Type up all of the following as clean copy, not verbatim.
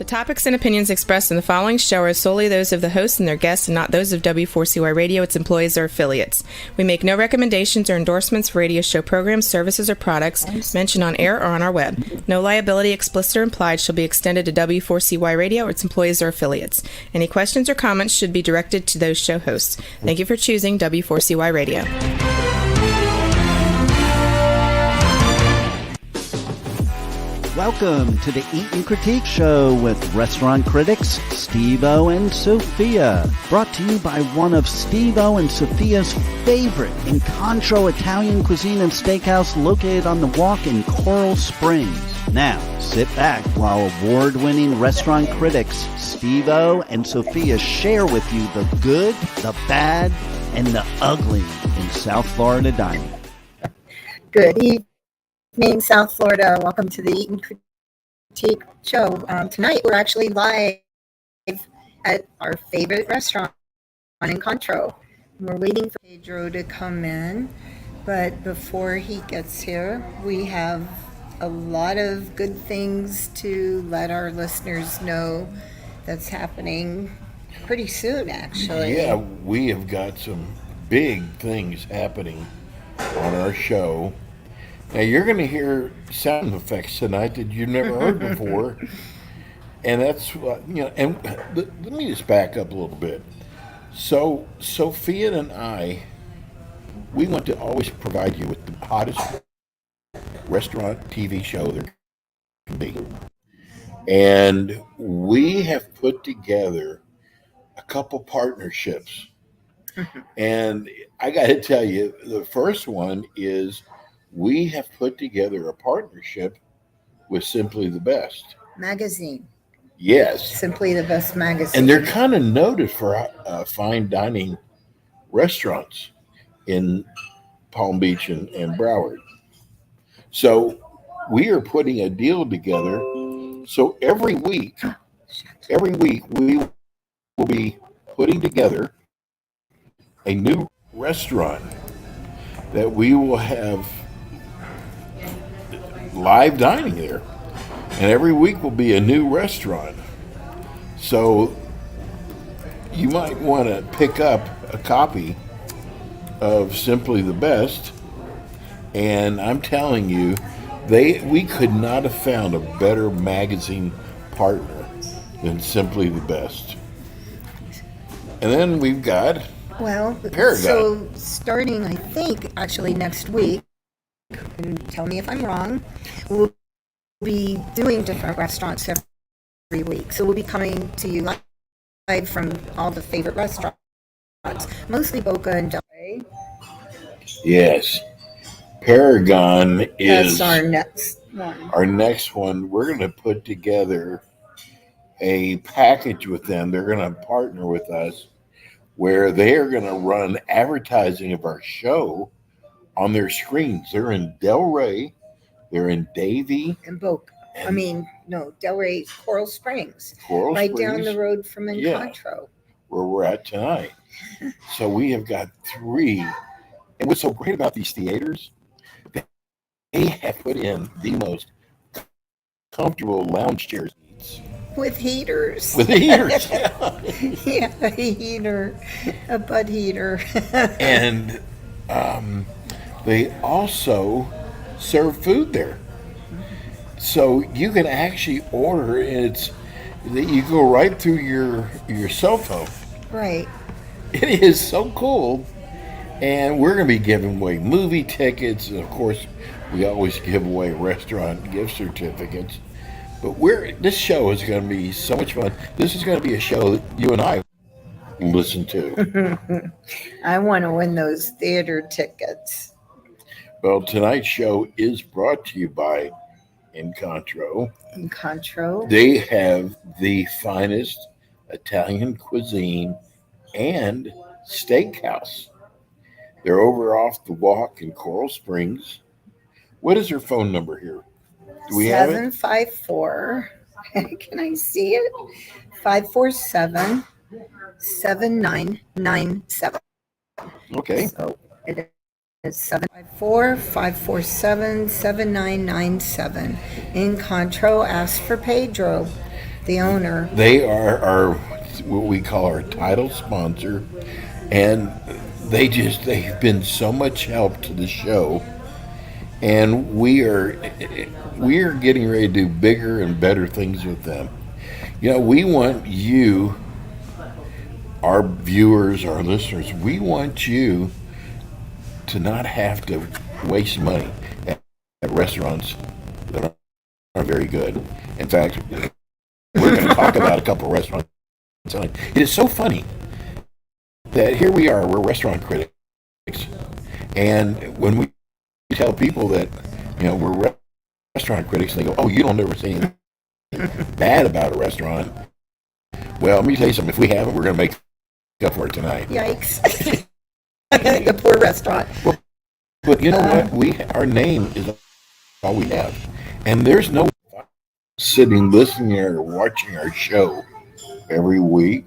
topics and opinions expressed in the following show are solely those of the host and their guests and not those of W4CY Radio, its employees, or affiliates. We make no recommendations or endorsements for radio show programs, services, or products mentioned on air or on our web. No liability, explicit or implied, shall be extended to W4CY Radio or its employees or affiliates. Any questions or comments should be directed to those show hosts. Thank you for choosing W4CY Radio. Welcome to the Eat and Critique Show with restaurant critics Steve-O and Sophia. Brought to you by one of Steve-O and Sophia's favorite Incontro Italian cuisine and steakhouse located on the Walk in Coral Springs. Now, sit back while award-winning restaurant critics Steve-O and Sophia share with you the good, the bad, and the ugly in South Florida dining. Good evening, South Florida. Welcome to the Eat and Critique Show. Tonight we're actually live at our favorite restaurant on Incontro. We're waiting for Pedro to come in, but before he gets here, we have a lot of good things to let our listeners know that's happening pretty soon, actually. Yeah, we have got some big things happening on our show. Now, you're going to hear sound effects tonight that you've never heard before, and that's what, and let me just back up a little bit. So, Sophia and I, we want to always provide you with the hottest restaurant TV show there can be. And we have put together a couple partnerships. And I got to tell you, the first one is we have put together a partnership with Simply the Best Magazine. Yes. Simply the Best Magazine. And they're kind of noted for fine dining restaurants in Palm Beach and Broward. So we are putting a deal together. So every week we will be putting together a new restaurant that we will have live dining there, and every week will be a new restaurant. So you might want to pick up a copy of Simply the Best, and I'm telling you, we could not have found a better magazine partner than Simply the Best. And then we've got Paragon. So starting, I think, actually next week, and tell me if I'm wrong, we'll be doing different restaurants every week. So we'll be coming to you live from all the favorite restaurants, mostly Boca and Del Rey. Yes. Paragon is That's our next one. Our next one. We're going to put together a package with them. They're going to partner with us where they are going to run advertising of our show on their screens. They're in Del Rey, they're in Davie, and Boca. Del Rey, Coral Springs. Right down the road from Incontro. Where we're at tonight. So we have got 3. And what's so great about these theaters, they have put in the most comfortable lounge chairs. With heaters. Yeah, a heater, a butt heater. And they also serve food there. So you can actually order, and you go right through your cell phone. Right. It is so cool. And we're going to be giving away movie tickets. And of course, we always give away restaurant gift certificates. But this show is going to be so much fun. This is going to be a show that you and I listen to. I want to win those theater tickets. Well, tonight's show is brought to you by Incontro. They have the finest Italian cuisine and steakhouse. They're over off the Walk in Coral Springs. What is their phone number here? Do we have it? 754. Can I see it? 547-7997. Okay. So it is 754-547-7997. Incontro, ask for Pedro. the owner. They are our what we call our title sponsor, and they've been so much help to the show, and we are getting ready to do bigger and better things with them. We want you, our viewers, our listeners, we want you to not have to waste money at restaurants that aren't very good. In fact, we're going to talk about a couple of restaurants tonight. It is so funny that here we are, we're restaurant critics, and when we tell people that we're restaurant critics, they go, "Oh, you don't ever say anything bad about a restaurant." Well, let me tell you something. If we haven't, we're going to make up for it tonight. Yikes! The poor restaurant. But you know what? Our name is all we have, and there's no sitting, listening, or watching our show every week.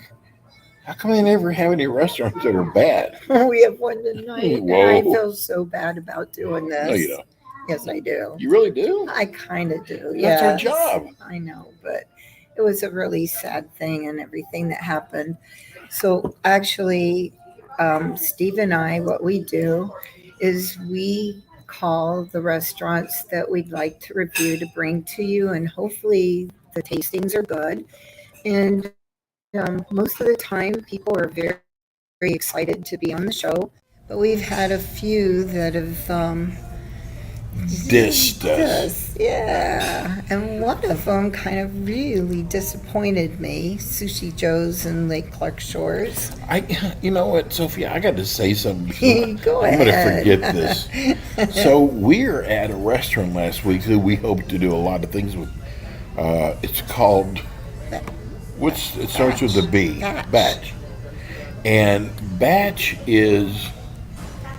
How come they never have any restaurants that are bad? We have one tonight, Whoa. and I feel so bad about doing this. No, you don't. Yes, I do. You really do? I kind of do. That's our Yes. job. I know, but it was a really sad thing and everything that happened. So actually, Steve and I, what we do is we call the restaurants that we'd like to review to bring to you, and hopefully the tastings are good. And most of the time, people are very, very excited to be on the show. But we've had a few that have Dissed us. yeah. And one of them kind of really disappointed me. Sushi Joe's in Lake Clark Shores. You know what, Sophia? I got to say something. Go I'm going to ahead. forget this. So we were at a restaurant last week that we hope to do a lot of things with. It's called. It starts with a B. Batch. And Batch is.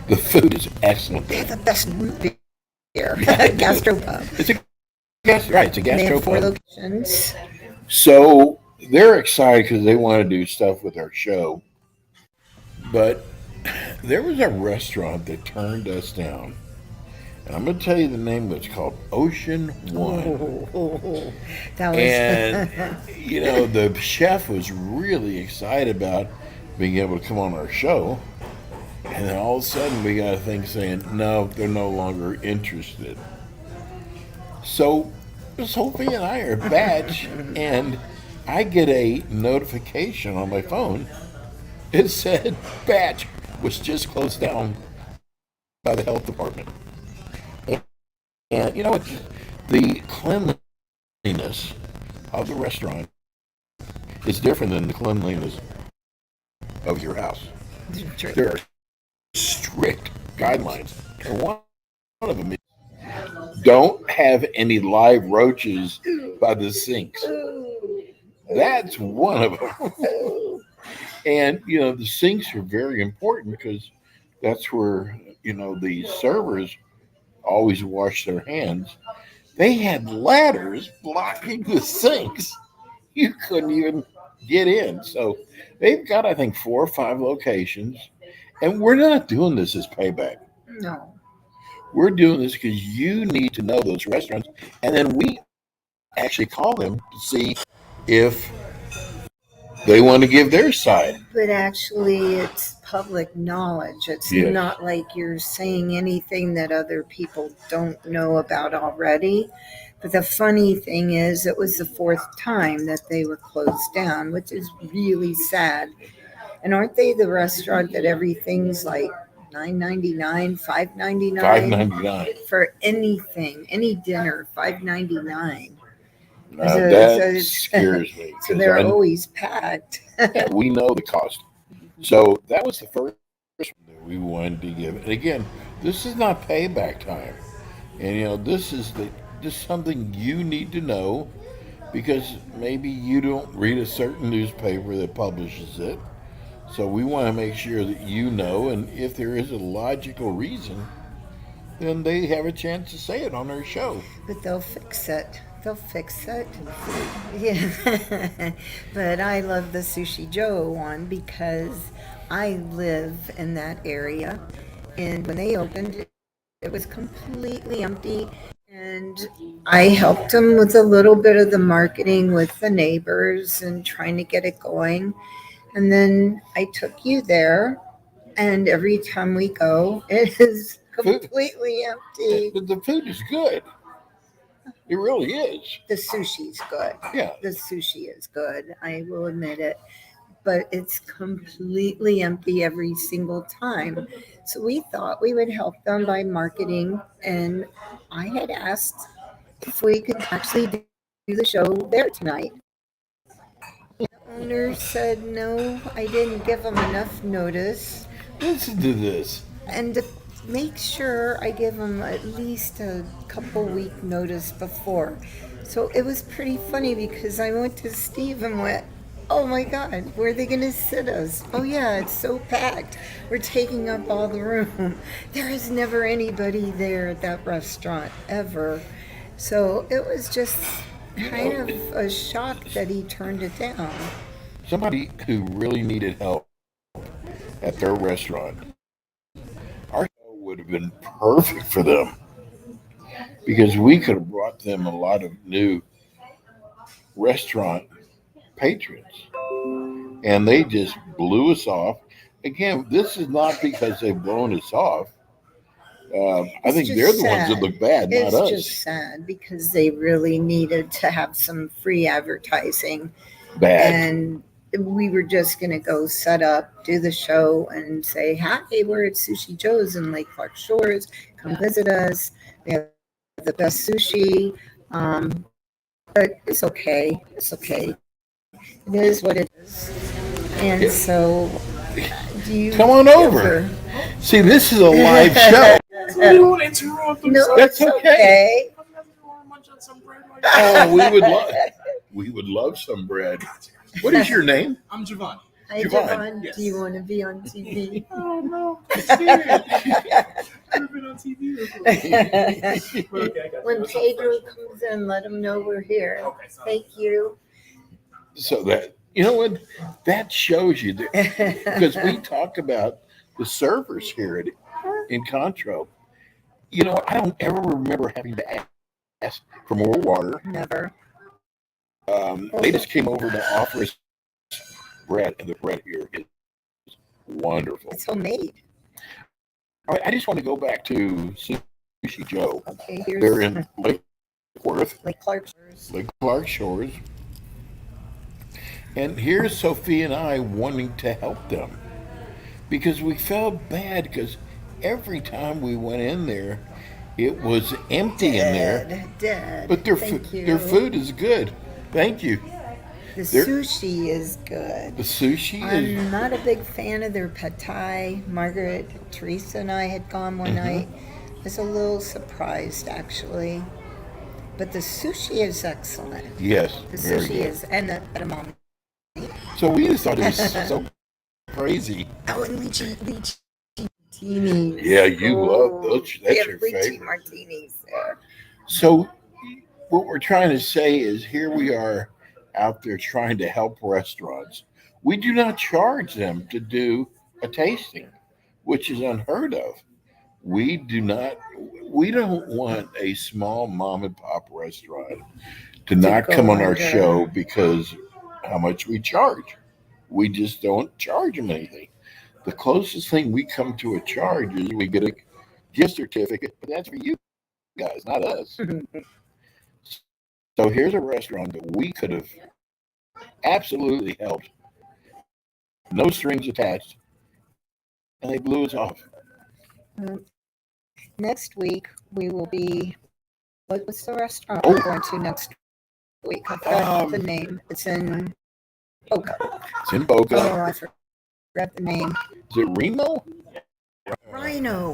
The food is excellent. They have the best root beer. Gastropub. It's a They have 4 gastropub. locations. So they're excited because they want to do stuff with our show. But there was a restaurant that turned us down. And I'm going to tell you the name of it's called Ocean One. That was And, the chef was really excited about being able to come on our show. And then all of a sudden we got a thing saying, no, they're no longer interested. So Sophie and I are Batch, and I get a notification on my phone. It said Batch was just closed down by the health department. And you know what? The cleanliness of the restaurant is different than the cleanliness of your house. There are strict guidelines. And one of them is don't have any live roaches by the sinks. That's one of them. And, the sinks are very important because that's where, the servers always wash their hands. They had ladders blocking the sinks. You couldn't even get in. So they've got, I think, 4 or 5 locations. And we're not doing this as payback. no. We're doing this because you need to know those restaurants. And then we actually call them to see if they want to give their side. But actually, it's public knowledge. It's Yes. not like you're saying anything that other people don't know about already. But the funny thing is, it was the 4th time that they were closed down, which is really sad. And aren't they the restaurant that everything's like $9.99, $5.99? $5.99. For anything, any dinner, $5.99. Now, So- that so it's- scares me. So 'cause they're always packed. we know the cost. So that was the first that we wanted to give. And again, this is not payback time. And this is something you need to know because maybe you don't read a certain newspaper that publishes it. So we want to make sure that you know, and if there is a logical reason, then they have a chance to say it on their show. But they'll fix it. They'll fix it. Yeah. But I love the Sushi Joe one because I live in that area. And when they opened, it was completely empty. And I helped them with a little bit of the marketing with the neighbors and trying to get it going. And then I took you there, and every time we go, it is completely empty. But the food is good. It really is. The sushi's good. Yeah. The sushi is good. I will admit it. But it's completely empty every single time. So we thought we would help them by marketing. And I had asked if we could actually do the show there tonight. The owner said no, I didn't give them enough notice. Listen to this. And to make sure I give them at least a couple week notice before. So it was pretty funny because I went to Steve and went, oh my God, where are they going to sit us? Oh yeah, it's so packed. We're taking up all the room. There is never anybody there at that restaurant, ever. So it was just kind of a shock that he turned it down. Somebody who really needed help at their restaurant, our show would have been perfect for them because we could have brought them a lot of new restaurant patrons, and they just blew us off. Again, this is not because they've blown us off. I think they're the ones that look bad, not us. It's just sad because they really needed to have some free advertising. Bad. And we were just going to go set up, do the show, and say, hi, we're at Sushi Joe's in Lake Clark Shores. Come visit us. We have the best sushi. But it's okay. It's okay. It is what it is. And so, do you come on over? See, this is a live show. I don't want to interrupt. No, That's it's okay. Oh, we would love some bread. What is your name? I'm Javon. Hi, Javon. Javon. Yes. Do you want to be on TV? Oh no, I'm scared. I've been on TV before. Okay, I got When you. Pedro comes in, let him know we're here. Okay, so Thank you. So that, you know what, that shows you that, because we talk about the servers here at Incontro. You know, I don't ever remember having to ask for more water. Never. They just came over to offer us bread, and the bread here is wonderful. It's homemade. All right, I just want to go back to Sushi Joe. Okay, They're here's in Lake Worth, Lake Clark. Lake Clark Shores. And here's Sophie and I wanting to help them because we felt bad because every time we went in there, it was empty in there. Dead. But their Thank you. their food is good. Thank you. The they're- sushi is good. The sushi is. I'm not a big fan of their pad thai. Margaret, Teresa, and I had gone one night. I was a little surprised, actually. But the sushi is excellent. Yes, The very sushi good. is, and the edamame. So we just thought it was so crazy. Oh, and lychee martinis. Yeah, you love those. They That's have your lychee favorite. martinis there. So what we're trying to say is here we are out there trying to help restaurants. We do not charge them to do a tasting, which is unheard of. We don't want a small mom and pop restaurant to not go come on our under. show because how much we charge. We just don't charge them anything. The closest thing we come to a charge is we get a gift certificate, but that's for you guys, not us. So here's a restaurant that we could have absolutely helped. No strings attached. And they blew us off. Next week, we will be. What's the restaurant Oh. we're going to next week? I forgot the name. It's in Boca. It's in Boca. Oh, I forgot the name. Is it Reno? Rhino.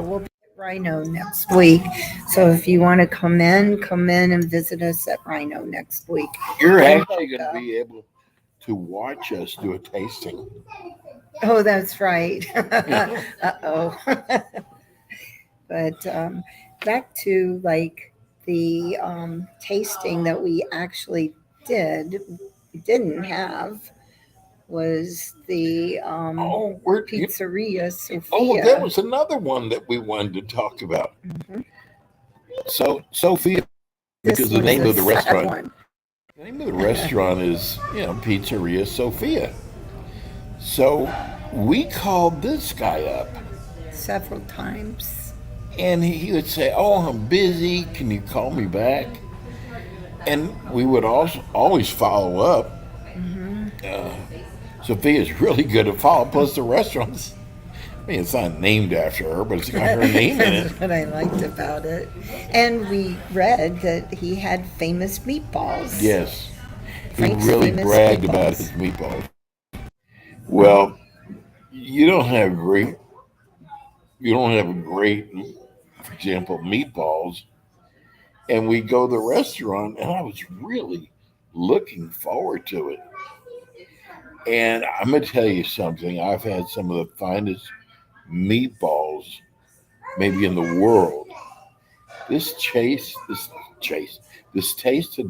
We'll be at Rhino next week. So if you want to come in and visit us at Rhino next week. You're In actually going to Boca. be able to watch us do a tasting. Oh, that's right. Uh-oh. But back to like the tasting that we actually didn't have was the Pizzeria Sophia. Oh, that was another one that we wanted to talk about. Mhm. So Sophia, This because the was name of the sad restaurant, one. the name of the restaurant is Pizzeria Sophia. So we called this guy up, Several times. and he would say, "Oh, I'm busy. Can you call me back?" And we would also always follow up. Sophia's really good at follow. Plus, the restaurant's, I mean, it's not named after her, but it's got her name in it. That's what I liked about it. And we read that he had famous meatballs. Yes, he Frank's really famous bragged meatballs. about his meatballs. Well, you don't have great, for example, meatballs. And we go to the restaurant, and I was really looking forward to it. And I'm gonna tell you something. I've had some of the finest meatballs maybe in the world. This tasted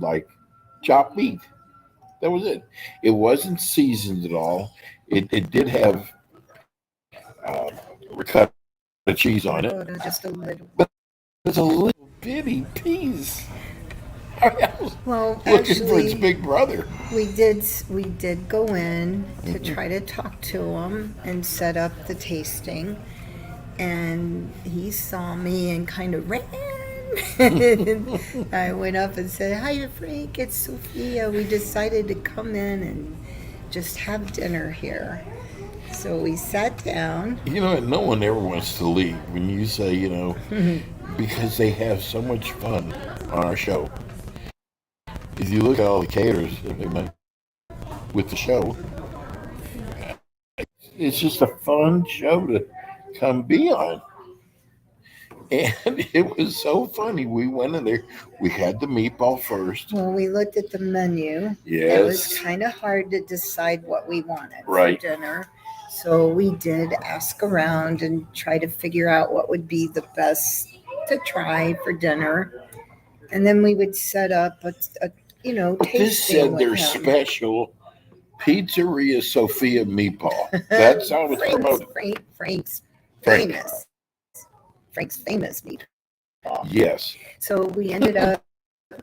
like chopped meat. That was it. It wasn't seasoned at all. It did have ricotta cheese on it. Oh, no, just a little. It's a little bitty piece. I was Well, looking for its actually, big brother. we did go in to try to talk to him and set up the tasting, and he saw me and kind of ran. I went up and said, "Hi, Frank. It's Sophia. We decided to come in and just have dinner here." So we sat down. You know, no one ever wants to leave when you say, because they have so much fun on our show. If you look at all the caterers that they make with the show, it's just a fun show to come be on. And it was so funny. We went in there. We had the meatball first. Well, we looked at the menu. Yes. It was kind of hard to decide what we wanted Right. for dinner. So we did ask around and try to figure out what would be the best to try for dinner. And then we would set up a But this tasting said with their him. special Pizzeria Sophia meatball. That's how it's promoted. Frank's Frank. famous. Frank's famous meatball. Yes. So we ended up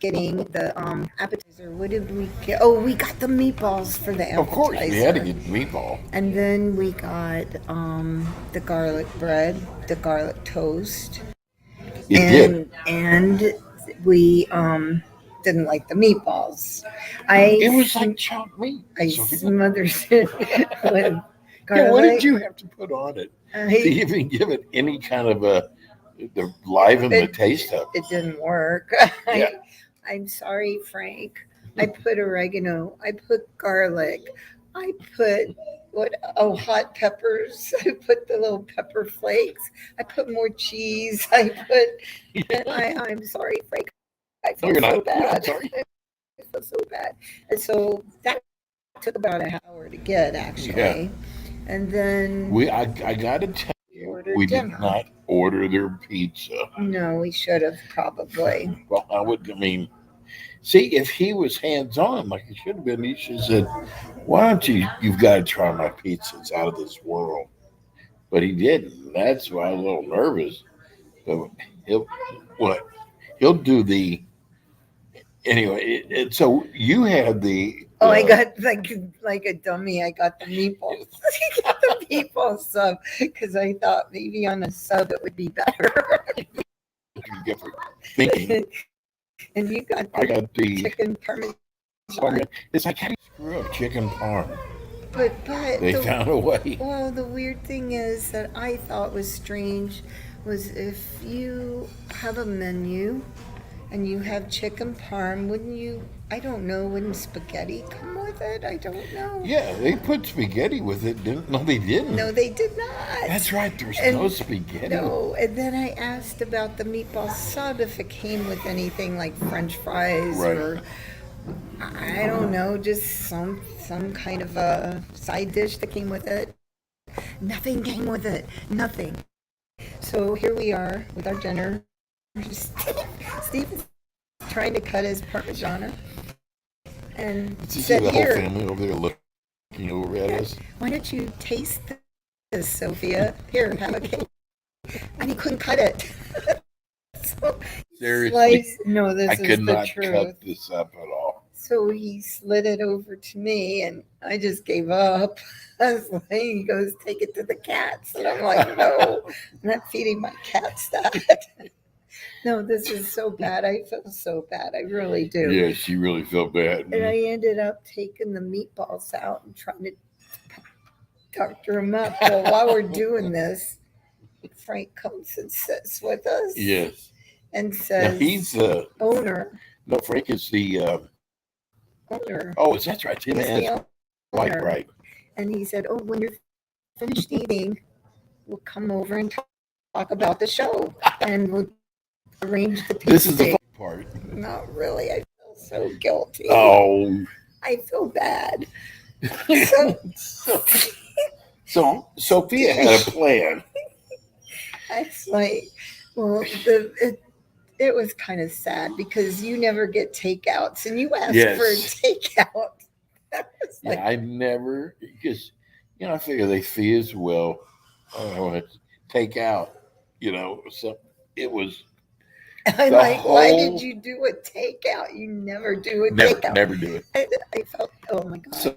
getting the appetizer. What did we get? Oh, we got the meatballs for the appetizer. Of course, we had to get meatball. And then we got the garlic bread, the garlic toast. It did. And we didn't like the meatballs. It was like chopped meat. I Sophia. smothered it with garlic. Yeah, what did you have to put on it to even give it any kind of the liven the taste of it? It didn't work. Yeah. I'm sorry, Frank. I put oregano. I put garlic. I put hot peppers. I put the little pepper flakes. I put more cheese. I'm sorry, Frank. I feel you're so not. bad. I'm sorry. I feel so bad. And so that took about an hour to get, actually. Yeah. And then I gotta tell you, ordered we dinner. did not order their pizza. No, we should have probably. Well, see, if he was hands on like he should have been, he should have said, "Why don't you've got to try my pizza. It's out of this world." But he didn't. That's why I was a little nervous. But he'll do the, anyway. So you had the. Oh, I got like a dummy. I got the meatballs. I got the meatball sub because I thought maybe on a sub it would be better. Thinking. And you got I got the chicken parmesan. It's like, how do you screw up chicken parm? But They found a way. well, the weird thing is that I thought was strange was if you have a menu and you have chicken parm, wouldn't spaghetti come with it? I don't know. Yeah, they put spaghetti with it, didn't? No, they didn't. No, they did not. That's right. There's And- no spaghetti. No, and then I asked about the meatball sub if it came with anything like French fries Right. or I don't know, just some kind of a side dish that came with it. Nothing came with it. Nothing. So here we are with our dinner. Steve is trying to cut his Parmigiana and You see said, the whole "Here, family over there looking over at us. why don't you taste this, Sophia? Here, have a cake." And he couldn't cut it. So Seriously, No, this I is could the not truth. cut this up at all. So he slid it over to me, and I just gave up. I was like, he goes, take it to the cats. And I'm like, no, I'm not feeding my cats that. No, this is so bad. I feel so bad. I really do. Yeah, she really felt bad. And I ended up taking the meatballs out and trying to doctor them up. Well, while we're doing this, Frank comes and sits with us. Yes. And Now says, he's owner. no, Frank is the Owner. oh, that's right. Tim He's has the White, owner. right. And he said, oh, when you're finished eating, we'll come over and talk about the show. And we'll arrange the pizza. This is the date." fun part. Not really. I feel so guilty. Oh. I feel bad. So Sophia had a plan. I was like, well, it was kind of sad because you never get takeouts and you ask Yes. for a takeout. It's like, Yeah, I never, because, I figure they fee as well. Take out, so it was. I'm the like, why whole- did you do a takeout? You never do a Never, takeout. never do it. I felt, oh my God, So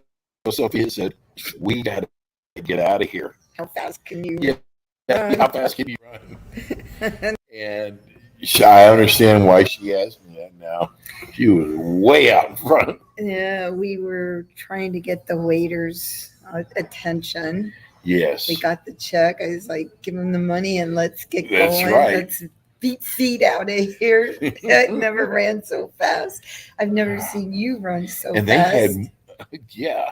Sophia said, we got to get out of here. how fast can you Yeah. run? How fast can you run? And I understand why she asked me that now. She was way out in front. Yeah, we were trying to get the waiters' attention. Yes. We got the check. I was like, give them the money and let's get That's going. right. Let's beat feet out of here. I never ran so fast. I've never seen you run so And they fast. had, yeah,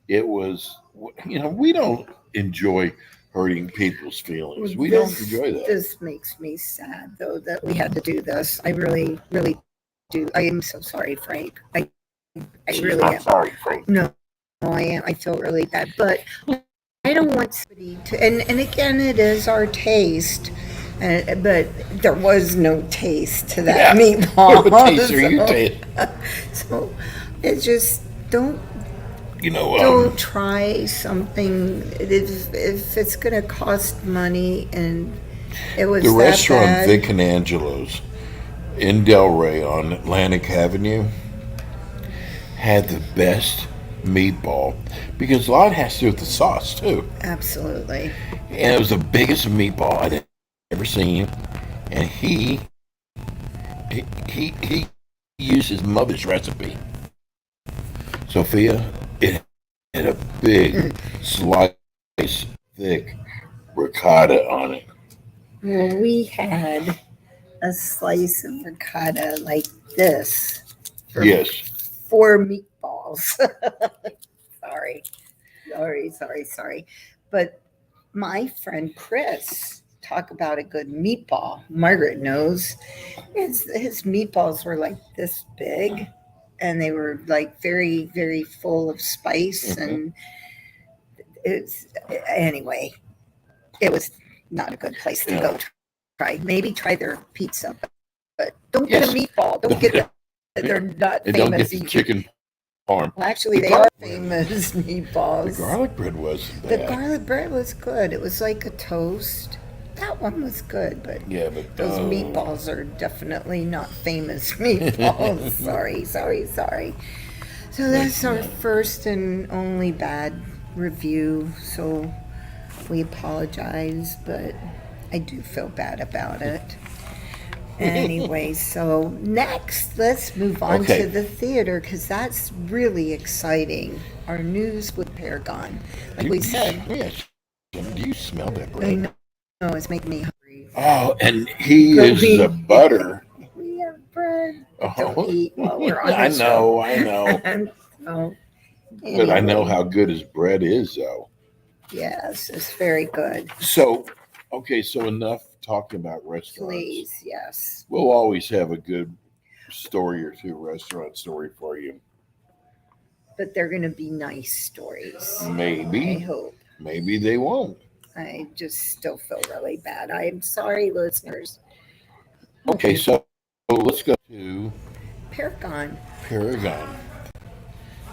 it was, we don't enjoy hurting people's feelings. We don't enjoy that. This makes me sad, though, that we had to do this. I really, really do. I am so sorry, Frank. I really I'm am. sorry, Frank. No, I am. I feel really bad. But I don't want somebody to, and again, it is our taste. But there was no taste to that meatball. What taste are you taste? So it's just don't try something if it's going to cost money. And it was the that restaurant bad. Vic and Angelo's in Delray on Atlantic Avenue had the best meatball because a lot has to do with the sauce too. Absolutely. And it was the biggest meatball I'd ever seen. And he used his mother's recipe. Sophia, it had a big slice, thick ricotta on it. Well, we had a slice of ricotta like this for Yes. 4 meatballs. Sorry. But my friend Chris, talk about a good meatball. Margaret knows. His meatballs were like this big, and they were like very, very full of spice. Mhm. And anyway, it was not a good place to go try. Maybe try their pizza, but don't get a meatball. Don't get it. They're not And don't famous. get the chicken parm. Well, actually, they The are garlic famous The meatballs. garlic bread wasn't The bad. garlic bread was good. It was like a toast. That one was good, but Yeah, but those meatballs are definitely not famous meatballs. Sorry. So that's our first and only bad review. So we apologize, but I do feel bad about it. Anyway, so next, let's move on Okay. to the theater because that's really exciting. Our news with Paragon. Like we said, Yes. Do you smell that I bread? know it's making me hungry. Oh, and he But is the butter. We have bread. Oh. Don't eat while we're on I the know. show. So, But I know anyway, how good his bread is, though. Yes, it's very good. So, okay, so enough talking about restaurants. Please, yes. We'll always have a good story or two, restaurant story for you. But they're going to be nice stories. I Maybe, hope. maybe they won't. I just still feel really bad. I'm sorry, listeners. Okay, so let's go to Paragon. Paragon.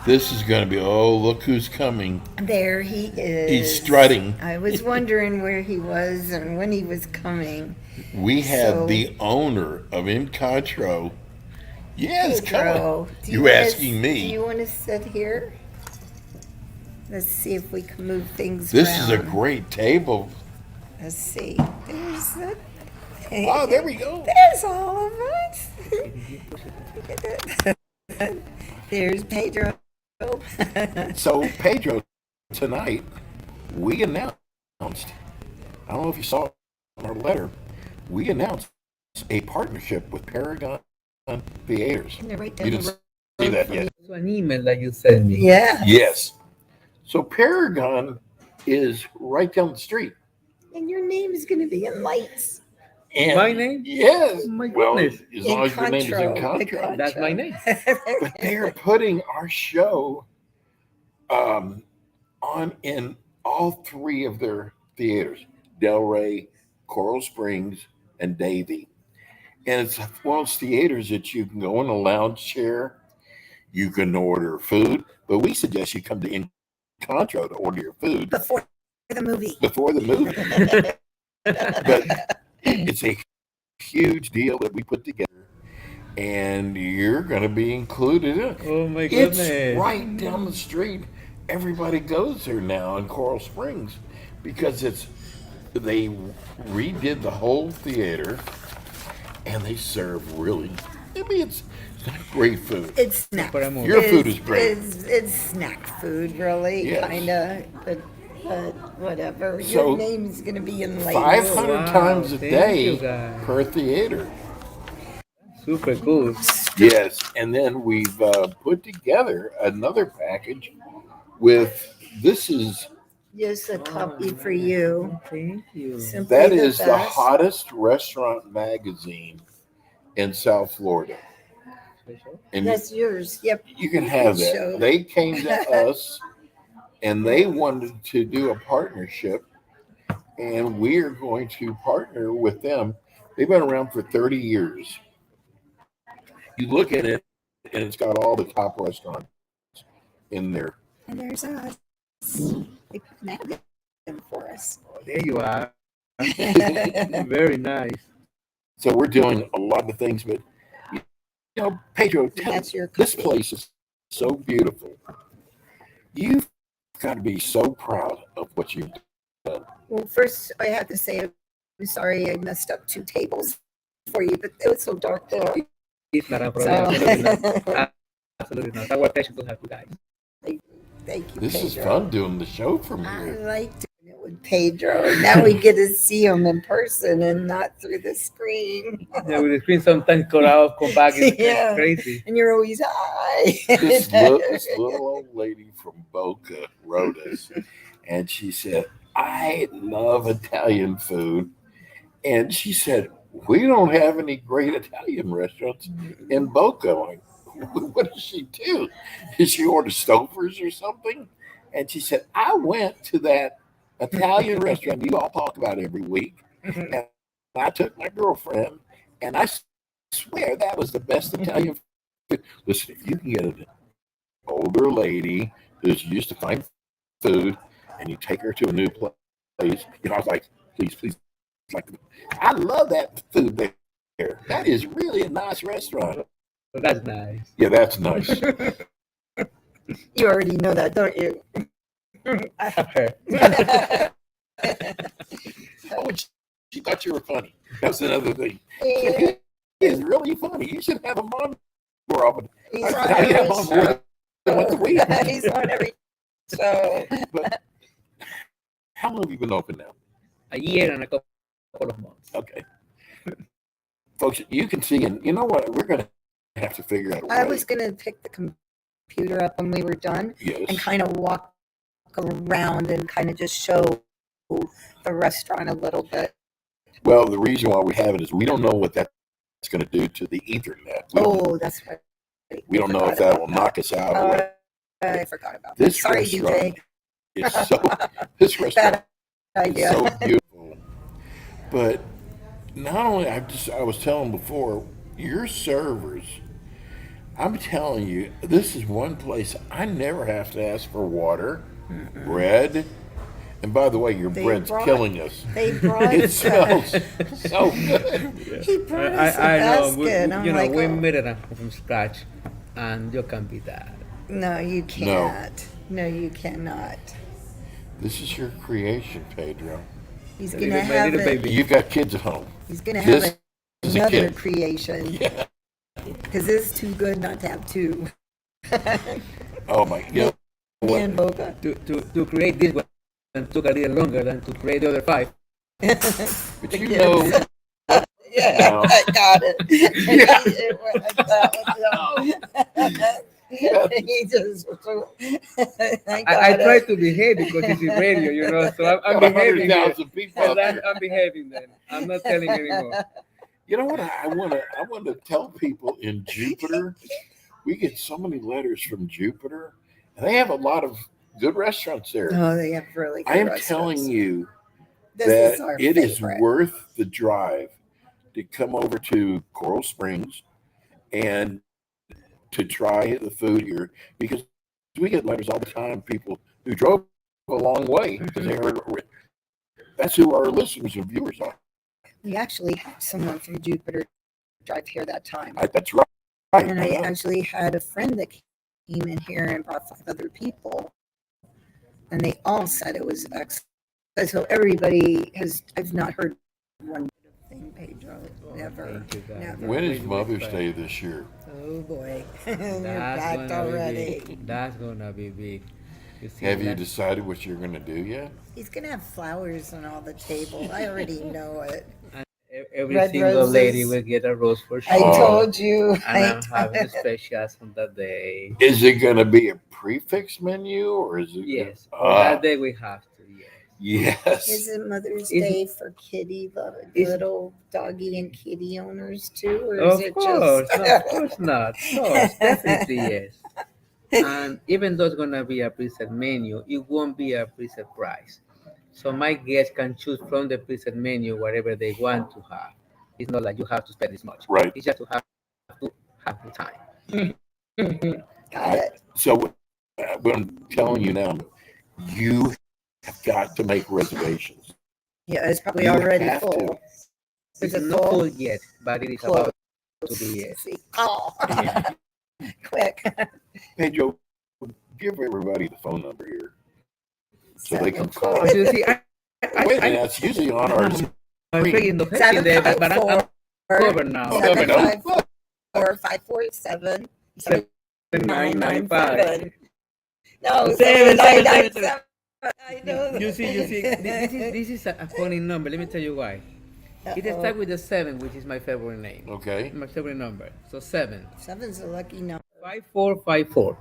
This is going to be, oh, look who's coming. There he is. He's strutting. I was wondering where he was and when he was coming. We have So- the owner of Incontro. Yes, Pedro, come on. do You wanna- asking me. Do you want to sit here? Let's see if we can move things This around. is a great table. Let's see. There's the. Oh, there we go. There's all of us. There's Pedro. So, Pedro, tonight we announced, I don't know if you saw our letter, we announced a partnership with Paragon Theaters. They're right You down didn't the see road that from yet? It's an email that you sent me. Yeah. Yes. So, Paragon is right down the street. And your name is going to be in lights. And My name? Yes. Oh my Well, goodness. as long as your name is Incontro. Incontro. That's my name. But they are putting our show on in all three of their theaters, Delray, Coral Springs, and Davie. And it's one of those theaters that you can go in a lounge chair, you can order food, but we suggest you come to Incontro to order your food Before the movie. before the movie. But it's a huge deal that we put together, and you're going to be included in it. Oh my It's goodness. right down the street. Everybody goes there now in Coral Springs because they redid the whole theater, and they serve really. I mean, it's not great food. It's snack. Para amor. Your food is great. It's snack food, really, Yes. kind of. But whatever. So, Your name's going to be in lights. 500 Wow, times a thank day you, guys. per theater. Super cool. Yes, and then we've put together another package with this is Just a copy for you. Thank you. Simply that is the best. hottest restaurant magazine in South Florida, and That's yours. Yep. you can have Show. that. They came to us, and they wanted to do a partnership, and we are going to partner with them. They've been around for 30 years. You look at it, and it's got all the top restaurants in there. And there's us. They put an ad in for us. There you are. Very nice. So we're doing a lot of things, but you know, Pedro, That's your this copy. place is so beautiful. You've got to be so proud of what you've done. Well, first I have to say I'm sorry I messed up 2 tables for you, but it was so dark there. It's not a So, problem. Absolutely not. It's our pleasure to have you guys. thank you, This Pedro. is fun doing the show from I here. like doing it with Pedro. Now we get to see him in person and not through the screen. Yeah, with the screen sometimes cut off, come back. It's Yeah. crazy. And you're always high. This little old lady from Boca wrote us, and she said, I love Italian food. And she said, we don't have any great Italian restaurants in Boca. I'm like, what does she do? Did she order Stouffer's or something? And she said, I went to that Italian restaurant you all talk about every week. And I took my girlfriend, and I swear that was the best Italian food. Listen, if you can get an older lady who's used to find food, and you take her to a new place, you know, I was like, please. Like, I love that food there. That is really a nice restaurant. So that's nice. Yeah, that's nice. You already know that, don't you? I've heard. Oh, and she thought you were funny. That's another thing. Yeah, It's really funny. You should have him on more often. he's I on have him every on more than once a week. show. He's on every show. But how long have you been open now? A year and a couple of months. Okay. Folks, you can see, and you know what? We're going to have to figure out a way. I was going to pick the computer up when we were done and Yes. kind of walk around and kind of just show the restaurant a little bit. Well, the reason why we have it is we don't know what that's going to do to the Ethernet. Oh, that's right. We don't know if that will knock us out. Or what. I forgot about that. This Sorry, restaurant DJ. is so. This restaurant Bad is idea. so beautiful. But not only I was telling before, your servers I'm telling you, this is one place I never have to ask for water, bread. And by the way, your They bread's brought- killing us. They brought It smells so good. He brought us a I know. basket. I'm like, We oh, made it from scratch, and you can beat that. no, you can't. No, you cannot. This is your creation, Pedro. He's Little gonna baby, have little it. baby. You've got kids at home. He's gonna This have is a another kid. creation. Yeah. Because it's too good not to have two. Oh my God. Me and Boca. To create this one took a little longer than to create the other 5. But you know, Yeah, No. I got it. Yeah. He just. I I got try it. to behave because it's in radio, so I'm got behaving. Here. 100,000 people out And there. I'm behaving then. I'm not telling anymore. You know what I want to tell people in Jupiter? We get so many letters from Jupiter, and they have a lot of good restaurants there. Oh, they have really good I am restaurants. telling you This is our that it is favorite. worth the drive to come over to Coral Springs and to try the food here, because we get letters all the time, people who drove a long way because they heard. That's who our listeners and viewers are. We actually had someone from Jupiter drive here that time. That's right. And I actually had a friend that came in here and brought 5 other people. And they all said it was excellent. So everybody I've not heard one thing, Pedro. Never. Thank you, guys. Never. When is Mother's Day this year? Oh boy. You're That's backed gonna be already. big. That's gonna be big. You see Have you that? decided what you're going to do yet? He's gonna have flowers on all the table. I already know it. Every Red single roses. lady will get a rose for sure. I Oh. told you. And I'm having specials on that day. Is it going to be a prefix menu or is it? Yes, on Ah, that day we have to. Yes. yes. Is it Mother's Is- Day for kitty is- little doggy and kitty owners too, or Of is it course, just? no, of course not. Of course, definitely yes. And even though it's gonna be a preset menu, it won't be a preset price. So my guests can choose from the preset menu whatever they want to have. It's not like you have to spend this much. Right. It's just to have the time. Got it. So what I'm telling you now, you have got to make reservations. Yeah, it's probably You already have full. to. Is It's it not full? full yet, but it is Close. about to be yes. See. Oh, quick. Hey, Joe, give everybody the phone number here so they can call. So you see, Wait a minute, that's usually on our. I'm thinking of hitting there, but I'm covered now. Seven, oh. 754-547. 995. No, 797. I know that. You see, this is a funny number. Let me tell you why. It Uh-oh. starts with the 7, which is my favorite name. Okay. My favorite number. So 7. 7's a lucky number. 5454.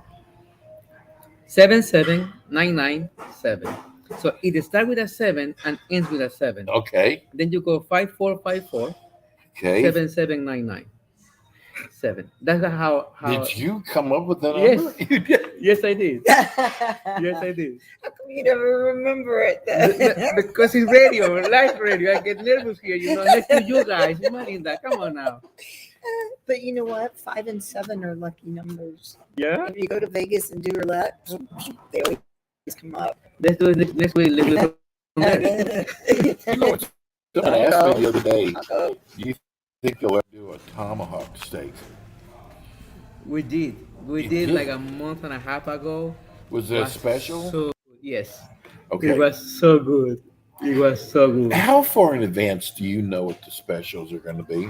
77997. So it starts with a 7 and ends with a 7. Okay. Then you go 5454 Okay. 7799. 7. That's how Did you come up with that Yes. number? You did. Yes, I did. Yes, I did. How come you never remember it? Because it's radio, live radio. I get nervous here, next to you guys. Imagine that. Come on now. But you know what? 5 and 7 are lucky numbers. Yeah. If you go to Vegas and do roulette, they always come up. Let's do it next week. Let's do it from there. You know what? Someone asked me the other day, Oh, do you think you'll ever do a tomahawk steak? We did. We You did did? like a month and a half ago. Was it a special? So yes. Okay. It was so good. It was so good. How far in advance do you know what the specials are going to be?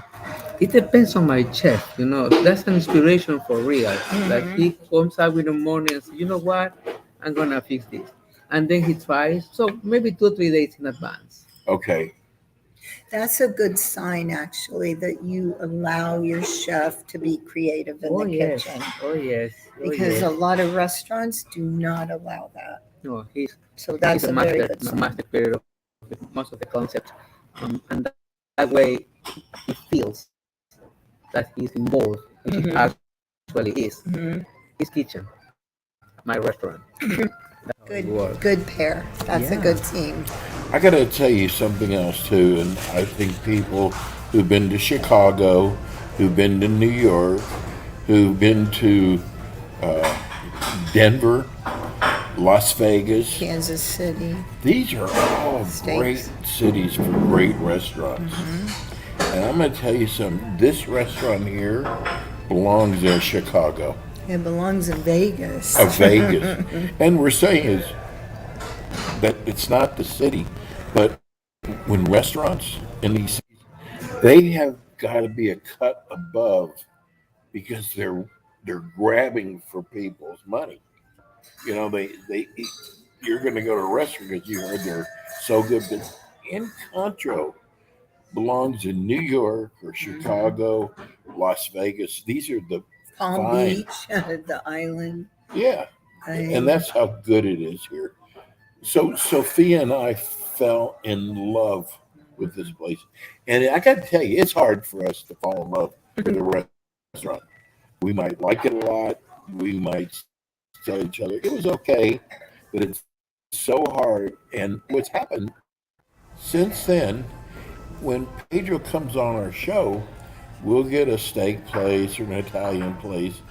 It depends on my chef. That's an inspiration for real. Like he comes up in the morning and says, you know what? I'm gonna fix this. And then he tries. So maybe 2-3 days in advance. Okay. that's a good sign, actually, that you allow your chef to be creative in the yes. kitchen. Oh yes. Oh, Because yes. a lot of restaurants do not allow that. No, he's So that's he's a a very master, good sign. master creator of most of the concepts, and that way he feels that he's involved. He actually is Mhm. his kitchen, my restaurant. That's how it works. Good pair. That's a Yeah. good team. I got to tell you something else too, and I think people who've been to Chicago, who've been to New York, who've been to Denver, Las Vegas. Kansas City. These are all great States. cities for great restaurants. And I'm going to tell you something. This restaurant here belongs in Chicago, It belongs in Vegas. Vegas. And we're saying is that it's not the city, but when restaurants in these cities, they have got to be a cut above because they're grabbing for people's money. You know, they you're going to go to a restaurant because you heard they're so good, but Incontro belongs in New York or Chicago, Las Vegas. These are the Palm fine. Beach, the island. Yeah, and that's how good it is here. So Sophia and I fell in love with this place, and I got to tell you, it's hard for us to fall in love with a restaurant. We might like it a lot. We might tell each other it was okay, but it's so hard. And what's happened since then, when Pedro comes on our show, we'll get a steak place or an Italian place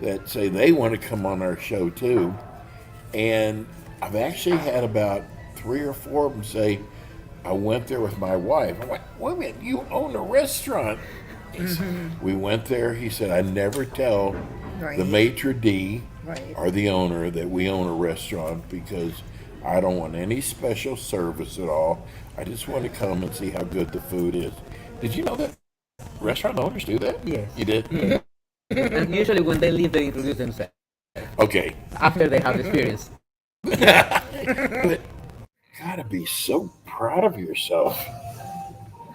that say they want to come on our show too. And I've actually had about 3 or 4 of them say, I went there with my wife. I'm like, wait a minute, you own a restaurant. We went there. He said, I never tell Right. the maitre d' Right. or the owner that we own a restaurant because I don't want any special service at all. I just want to come and see how good the food is. Did you know that restaurant owners do that? Yes. You did? Yeah. And usually when they leave, they introduce themselves Okay. after they have experience. But gotta be so proud of yourself.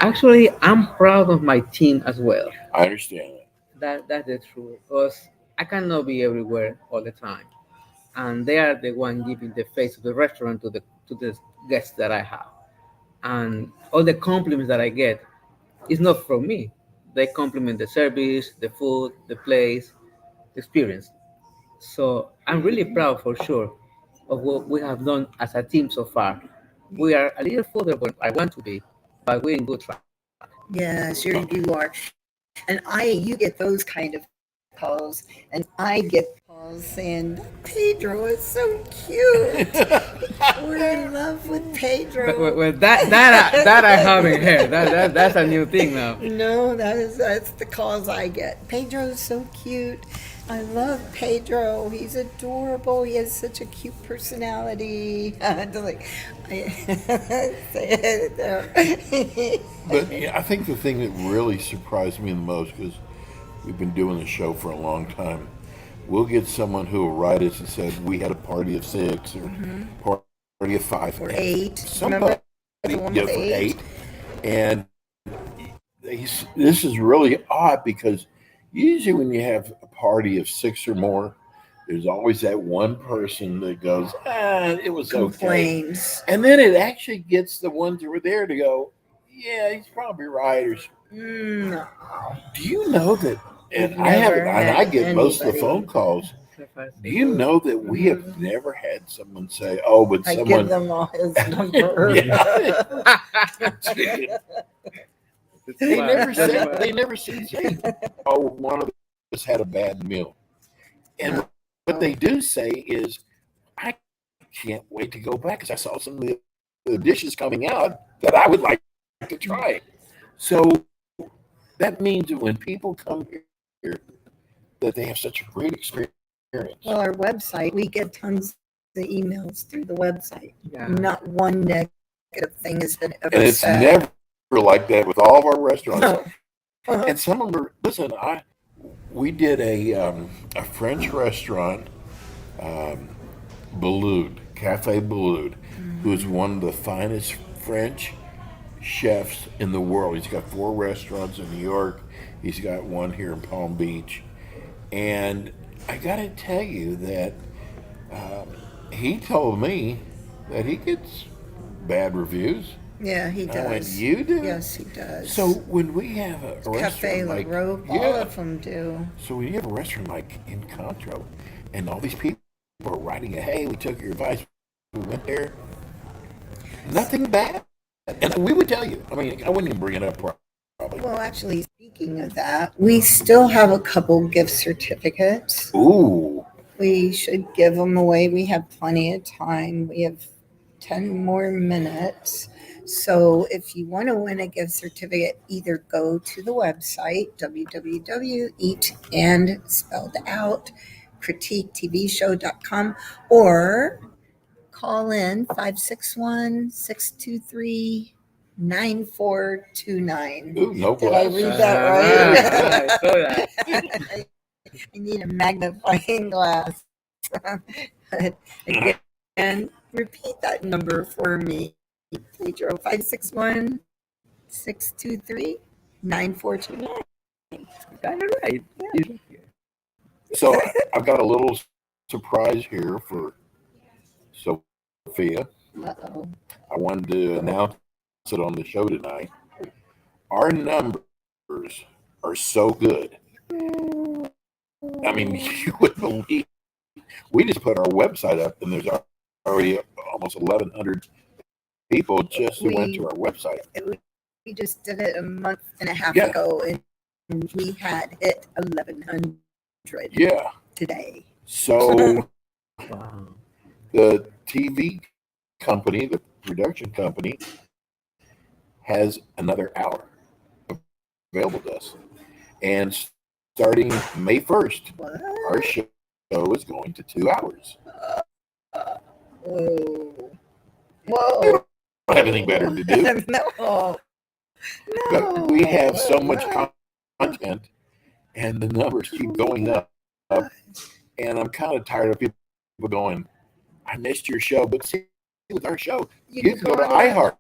Actually, I'm proud of my team as well. I understand that. That's the truth. Because I cannot be everywhere all the time, and they are the one giving the face of the restaurant to the guests that I have, and all the compliments that I get is not from me. They compliment the service, the food, the place, the experience. So I'm really proud for sure of what we have done as a team so far. We are a little further than I want to be, but we're in good track. Yes, you are. And you get those kind of calls, and I get calls saying, Pedro is so cute. We're in love with Pedro. Well, that I haven't heard. That's a new thing now. No, that's the calls I get. Pedro's so cute. I love Pedro. He's adorable. He has such a cute personality. But yeah, I think the thing that really surprised me the most, because we've been doing the show for a long time, we'll get someone who will write us and said, we had a party of 6 or party of 5. Or 8. Somebody, The one yeah, with for 8. 8. And this is really odd because usually when you have a party of 6 or more, there's always that one person that goes, it was okay. Complains. And then it actually gets the ones that were there to go, yeah, he's probably right. Or, No. do you know that? And We've I haven't, never and I had get most of the anybody. phone calls. Do you know that we have never had someone say, "Oh, but I someone"? give them all his number. Yeah. They never said, say, "Oh, one of us had a bad meal." And what they do say is, "I can't wait to go back because I saw some of the dishes coming out that I would like to try." So that means that when people come here, that they have such a great experience. Well, our website, we get tons of emails through the website. Yeah. Not one negative thing has been ever And it's said. never like that with all of our restaurants. No. Uh-huh. And some of them are, listen, we did a French restaurant, Beloud, Cafe Beloud, who is one of the finest French chefs in the world. He's got 4 restaurants in New York. He's got one here in Palm Beach. And I got to tell you that he told me that he gets bad reviews. Yeah, he And I went, does. you do? Yes, he does. So when we have a Cafe restaurant La like, Robe, all of them do. so when you have a restaurant like Incontro, and all these people are writing, hey, we took your advice, we went there, nothing bad. And we would tell you. I mean, I wouldn't even bring it up probably. Well, actually, speaking of that, we still have a couple gift certificates. Ooh. We should give them away. We have plenty of time. We have 10 more minutes. So if you want to win a gift certificate, either go to the website, www.eat and spelled out critiquetvshow.com, or call in 561-623-9429. Ooh, no Did I bless. read that I saw that. right? I need a magnifying glass. Again, repeat that number for me. Pedro, 561-623-9429. Got it right. So I've got a little surprise here for Sophia. Uh-oh. I wanted to announce it on the show tonight. Our numbers are so good. I mean, you would believe. We just put our website up, and there's already almost 1,100 people just who went to our website. We just did it a month and a half Yeah. ago, and we had hit 1,100 Yeah. today. So Wow. the TV company, the production company, has another hour available to us. And starting May 1st, What? our show is going to 2 hours. Whoa. We Whoa. don't have anything better to do. No. But we have so much content, and the numbers keep going up. And I'm kind of tired of people going, I missed your show. But see, with our show, you can go to iHeart.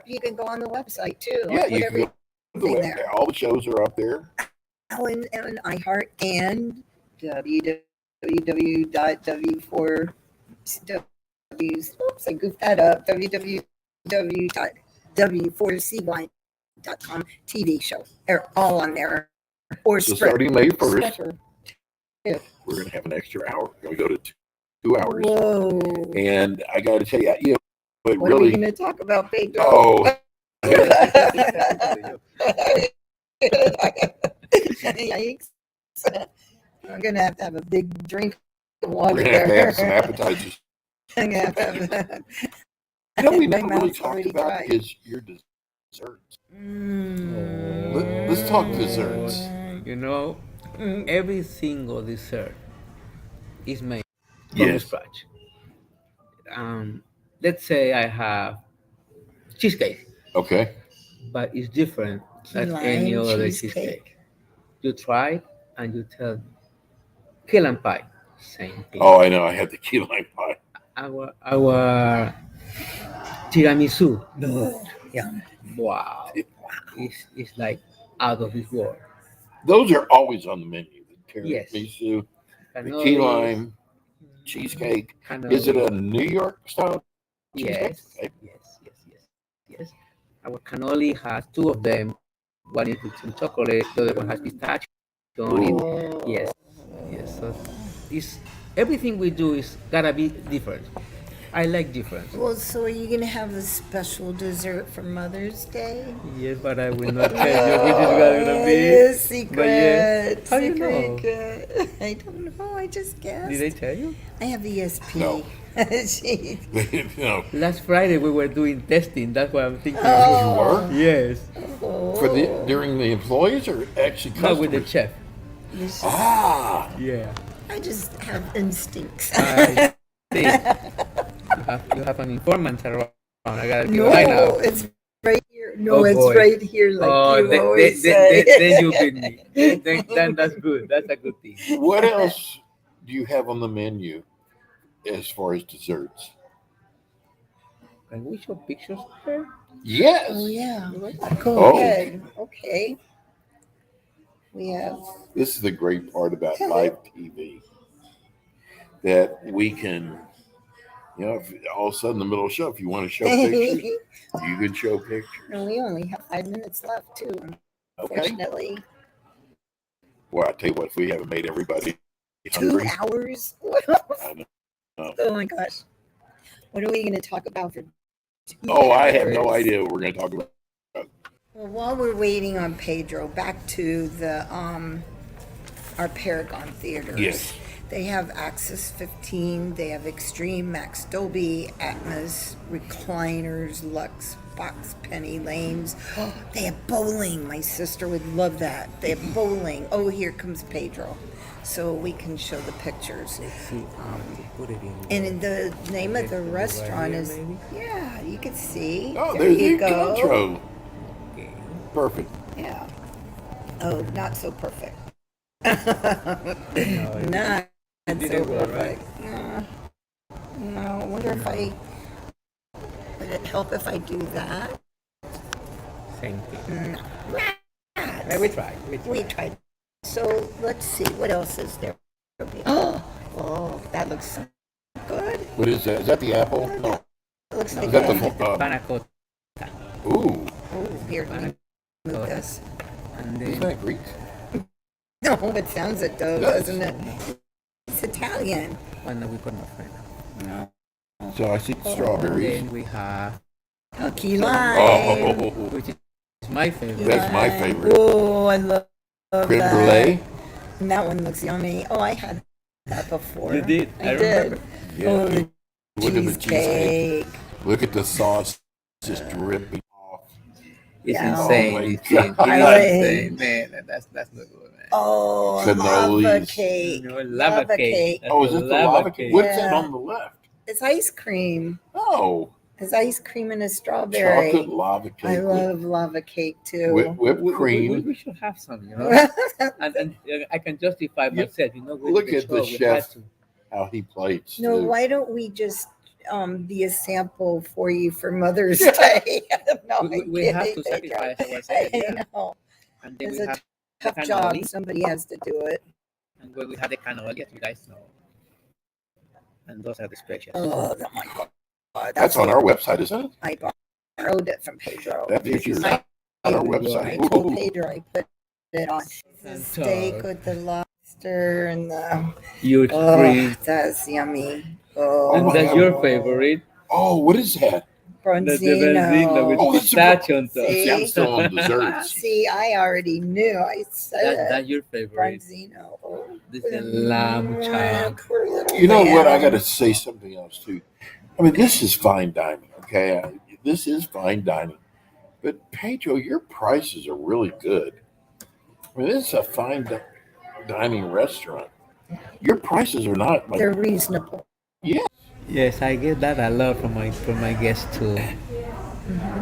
You can go on the website too. Yeah, you can go to the everything web. there. All the shows are up there. Oh, and iHeart and www.w4. Oops, I goofed that up. www.w4cy.com TV show. They're all on there. Or So starting May 1st, Spreaker. we're going to have an extra hour. We're going to go to 2 hours. Whoa. And I got to tell you, it What are we really. going to talk about, Pedro? Oh, Yikes. I'm going to have a big drink of water. we're going to have to have some appetizers. I'm gonna have to have You know, we My never really mouth's talked already about dry. is your desserts. Mm. Let's talk desserts. You know, every single dessert is made from Yes. scratch. Let's say I have cheesecake, Okay. but it's different Key than lime any other cheesecake. cheesecake. You try it and you tell me. Key lime pie, same thing. Oh, I know. I had the key lime pie. Our tiramisu, Yeah. wow, it's like out of this world. Those are always on the menu. The Yes. tiramisu, the Cannoli, key lime, cheesecake. Is it a New York style cheesecake? Yes, yes. Our cannoli has two of them. One is with some chocolate, the other one has pistachio on it. Oh. Yes. So it's everything we do is gotta be different. I like difference. Well, so are you gonna have a special dessert for Mother's Day? Yes, but I will not tell you which is gonna be. Yes, secret. But yes. How you know? Secret. I don't know. I just guessed. Did I tell you? I have ESP. No. Jeez. No. Last Friday we were doing testing. That's why I'm thinking. You were? Yes. For the during the employees or actually Not with the customers? chef. This is- Ah. Yeah. I just have instincts. I think you have an informant around. I gotta No, line up. it's right here. No, Oh, it's boy. right here, like you then, always then, say. then you beat me. Then that's good. That's a good thing. What else do you have on the menu as far as desserts? Can we show pictures there? Yes. Oh yeah. Go Oh. ahead. Okay. We have. This is the great part about live TV. That we can, you know, if all of a sudden in the middle of the show, if you want to show pictures, you can show pictures. And we only have 5 minutes left too. Okay. Unfortunately. Well, I tell you what, if we haven't made everybody 2 hungry, hours. I know. Oh my gosh. What are we going to talk about for 2 Oh, I have hours? no idea what we're going to talk about. Well, while we're waiting on Pedro, back to the our Paragon Theaters. Yes. They have Axis 15, they have Extreme, Max Dolby, Atmos, recliners, Lux, Box, Penny, Lanes. Oh, they have bowling. My sister would love that. They have bowling. Oh, here comes Pedro. So we can show the pictures. Put it in. And in the name of the Right restaurant here, is, maybe? yeah, you can see. Oh, There there's you the go. Incontro. Okay. Perfect. Yeah. Oh, not so perfect. No, Not did so it well, right? perfect. No, I wonder if would it help if I do that? Same thing. No. Right, we tried. We tried. So let's see, what else is there? Oh, that looks so good. What is that? Is that the apple? No. It looks like Is that that. the Panna cotta. ooh? Oh, here, let me move this. And Isn't then that Greek? No, it sounds it though, Yes. doesn't it? It's Italian. one that we put my friend. No. So I see strawberries. Then we have, Oh, key lime. Oh, which is my favorite. That's my favorite. Oh, I love creme that. brulee. And that one looks yummy. Oh, I had that before. You did? I I did. remember. Yeah. Oh, the Look at the cheesecake. cheesecake. Look at the sauce just dripping off. It's Yeah. insane. Oh my It's insane. God. It's insane, man. That's not good, man. Oh, lava Cannolis. cake. You know, lava cake. That's Oh, is the it the lava cake? What's that Yeah. on the left? It's ice cream. Oh, It's ice cream and a strawberry. chocolate lava cake. I love lava cake too. whipped cream. We should have some, you know. and I can justify Yeah. myself, you know. Look at the we had chef. to. How he plates. No, too. why don't we just be a sample for you for Mother's Day? No, We I'm have kidding, to Pedro. sacrifice ourselves. I Yeah. know. And then It's we a have tough the job. cannoli. Somebody has to do it. And when we have the cannoli, as you guys know. And those are the specials. Oh, my God. That's on our website, isn't it? I borrowed it from Pedro. That picture's I- on our I website. told Ooh. Pedro I put it on. It's a And steak toast. with the lobster and the. Huge Oh, cream. that's yummy. Oh, And my that's God. your favorite. Oh, what is that? The benzino with Oh, that's a pistachio on top. See? See, I'm still on desserts. See, I already knew. I said That's your favorite. Branzino. Oh, This is lamb chop. poor little You know what? I man. got to say something else too. I mean, this is fine dining. Okay, this is fine dining. But Pedro, your prices are really good. I mean, this is a fine dining restaurant. Your prices are not like They're reasonable. Yes, I get that a lot from my guests too.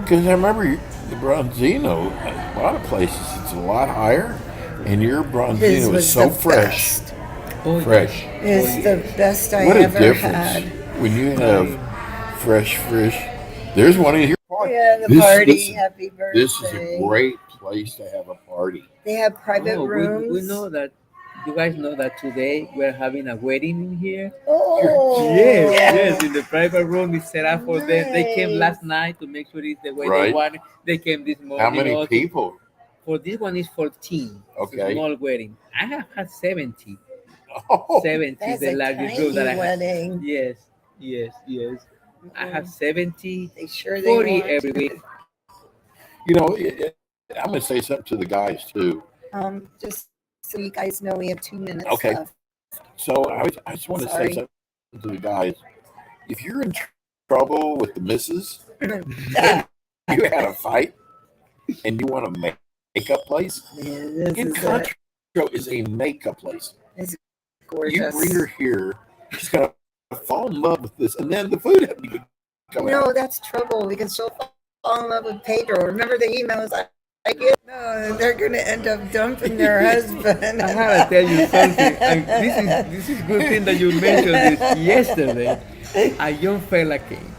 because I remember the Bronzino. A lot of places it's a lot higher, and your His Bronzino was is so the fresh, best. Oh, fresh. It's the best I What a ever difference had. when you have fresh. There's one in here. Yeah, the This- party. this- Happy birthday. This is a great place to have a party. They have private Oh, rooms. we know that. You guys know that today we're having a wedding in here. Oh, Yes, in the private room is set up for them. They came Nice. last night to make sure it's the way Right. they want it. They came this morning. How many also. people? For this one is 14. It's a Okay. small wedding. I have had 70. Oh, 70 is That's the a largest tiny group that I have. wedding. Yes. I have 70, They sure they 40 want. every week. you know, I'm going to say something to the guys too. Just so you guys know, we have 2 minutes Okay. left. So I just want to Sorry. say something to the guys. If you're in trouble with the missus, you had a fight, and you want a makeup place, This is Incontro is a makeup place. You gorgeous. bring her here, she's going to fall in love with this, and then the food hasn't even come out. No, that's trouble because she'll fall in love with Pedro. Remember the emails I get? No, they're going to end up dumping their husband. I gotta tell you something. And this is good thing that you mentioned this yesterday. A young fella came.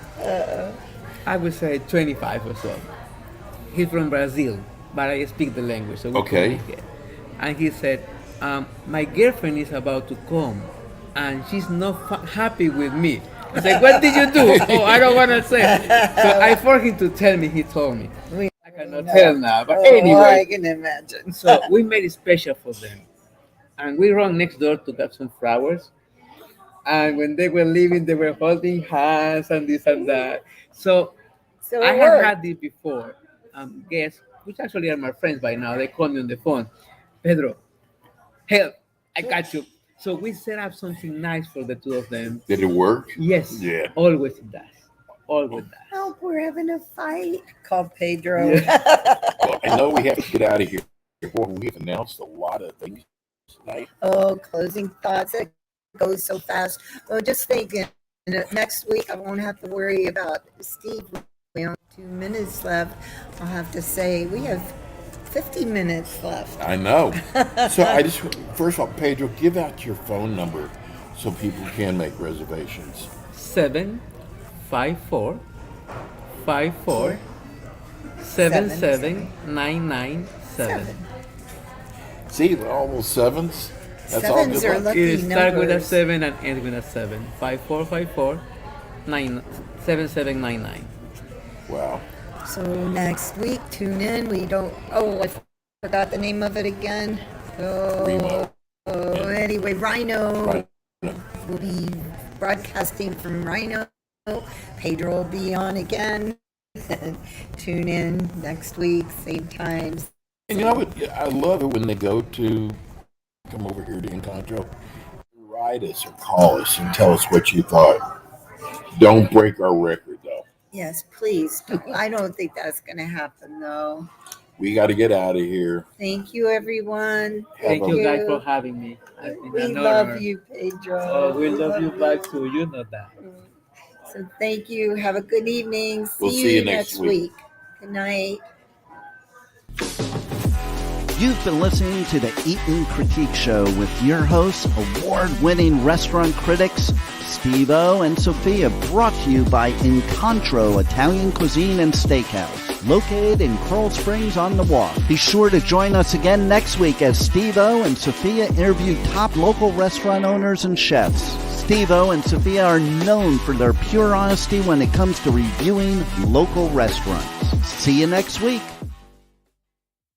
I would say 25 or so. He's from Brazil, but I speak the language, so we Okay. communicate. And he said, "My girlfriend is about to come, and she's not happy with me." I said, "What did you do?" "Oh, I don't want to say." So I forced him to tell me. He told me. I cannot tell now, but Oh, anyway. I can imagine. So we made it special for them. And we ran next door to get some flowers. And when they were leaving, they were holding hands and this and that. So So I it have worked. had this before. Guests which actually are my friends by now. They call me on the phone. Pedro, help! I got you. So we set up something nice for the two of them. Did it work? Yes. Yeah. Always it does. Always does. Oh, we're having a fight. Called Pedro. Well, I know we have to get out of here. Boy, we've announced a lot of things tonight. Oh, closing thoughts. It goes so fast. Well, just thinking, next week I won't have to worry about Steve. We only have 2 minutes left. I'll have to say we have 50 minutes left. I know. So I just, first of all, Pedro, give out your phone number so people can make reservations. 754 77997. Seven. See, all those sevens? That's all Sevens good are luck. lucky It start with a numbers. 7 and end with a 7. 5454 7799. Wow. So next week, tune in. We don't. Oh, I forgot the name of it again. Remo. Anyway, Rhino. Right. We'll be broadcasting from Rhino. Pedro will be on again. Tune in next week, same times. And you know what? I love it when they go to come over here to Incontro. Write us or call us and tell us what you thought. Don't break our record, though. Yes, please. I don't think that's going to happen, though. We got to get out of here. Thank you, everyone. Thank Have you a- guys for having me. It's been We an love honor. you, Pedro. Oh, we love you back too. You know that. So thank you. Have a good evening. We'll see you next week. Good night. You've been listening to the Eaton Critique Show with your hosts, award-winning restaurant critics Steve-O and Sophia, brought to you by Incontro Italian Cuisine and Steakhouse, located in Coral Springs on the Walk. Be sure to join us again next week as Steve-O and Sophia interview top local restaurant owners and chefs. Steve-O and Sophia are known for their pure honesty when it comes to reviewing local restaurants. See you next week.